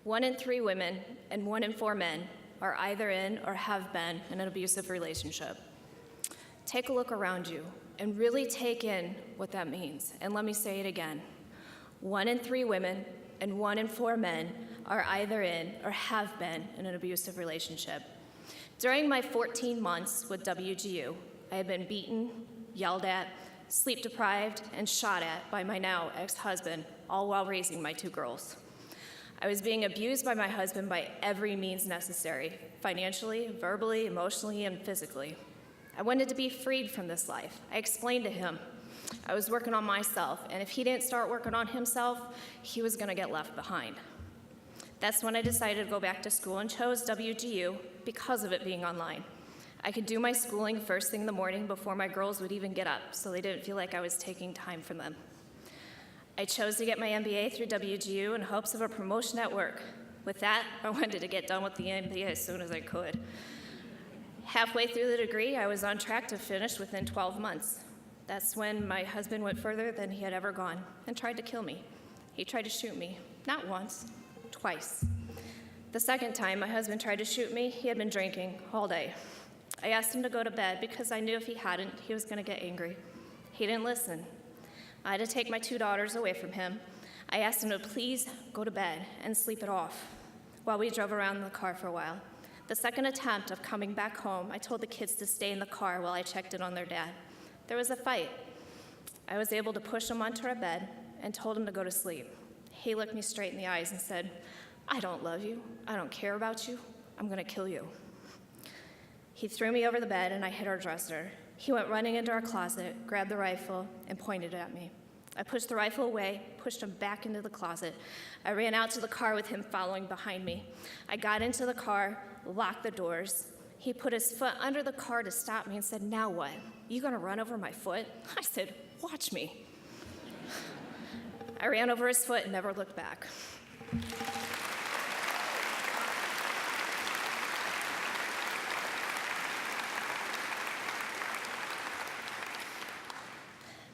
1 in 3 women and 1 in 4 men are either in or have been in an abusive relationship. Take a look around you and really take in what that means. And let me say it again. 1 in 3 women and 1 in 4 men are either in or have been in an abusive relationship. During my 14 months with WGU, I had been beaten, yelled at, sleep deprived, and shot at by my now ex-husband, all while raising my 2 girls. I was being abused by my husband by every means necessary, financially, verbally, emotionally, and physically. I wanted to be freed from this life. I explained to him I was working on myself, and if he didn't start working on himself, he was gonna get left behind. That's when I decided to go back to school and chose WGU because of it being online. I could do my schooling first thing in the morning before my girls would even get up, so they didn't feel like I was taking time from them. I chose to get my MBA through WGU in hopes of a promotion at work. With that, I wanted to get done with the MBA as soon as I could. Halfway through the degree, I was on track to finish within 12 months. That's when my husband went further than he had ever gone and tried to kill me. He tried to shoot me, not once, twice. The second time my husband tried to shoot me, he had been drinking all day. I asked him to go to bed because I knew if he hadn't, he was gonna get angry. He didn't listen. I had to take my 2 daughters away from him. I asked him to please go to bed and sleep it off while we drove around in the car for a while. The second attempt of coming back home, I told the kids to stay in the car while I checked in on their dad. There was a fight. I was able to push him onto our bed and told him to go to sleep. He looked me straight in the eyes and said, "I don't love you. I don't care about you. I'm gonna kill you." He threw me over the bed and I hit our dresser. He went running into our closet, grabbed the rifle, and pointed it at me. I pushed the rifle away, pushed him back into the closet. I ran out to the car with him following behind me. I got into the car, locked the doors. He put his foot under the car to stop me and said, "Now what? You gonna run over my foot?" I said, "Watch me." I ran over his foot and never looked back.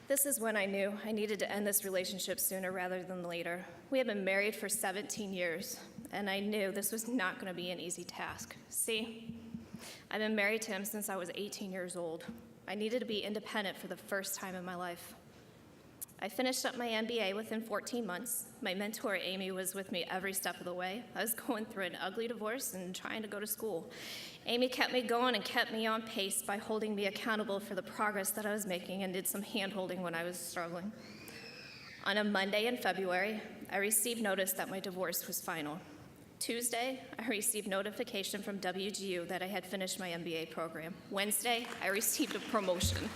This is when I knew I needed to end this relationship sooner rather than later. We had been married for 17 years, and I knew this was not going to be an easy task. See, I've been married to him since I was 18 years old. I needed to be independent for the first time in my life. I finished up my MBA within 14 months. My mentor, Amy, was with me every step of the way. I was going through an ugly divorce and trying to go to school. Amy kept me going and kept me on pace by holding me accountable for the progress that I was making and did some hand-holding when I was struggling. On a Monday in February, I received notice that my divorce was final. Tuesday, I received notification from WGU that I had finished my MBA program. Wednesday, I received a promotion.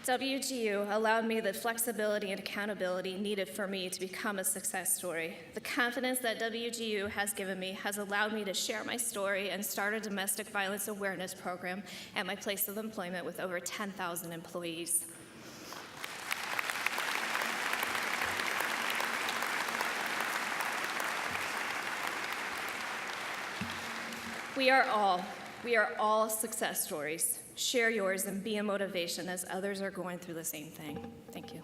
WGU allowed me the flexibility and accountability needed for me to become a success story. The confidence that WGU has given me has allowed me to share my story and start a domestic violence awareness program at my place of employment with over 10,000 employees. We are all success stories. Share yours and be a motivation as others are going through the same thing. Thank you.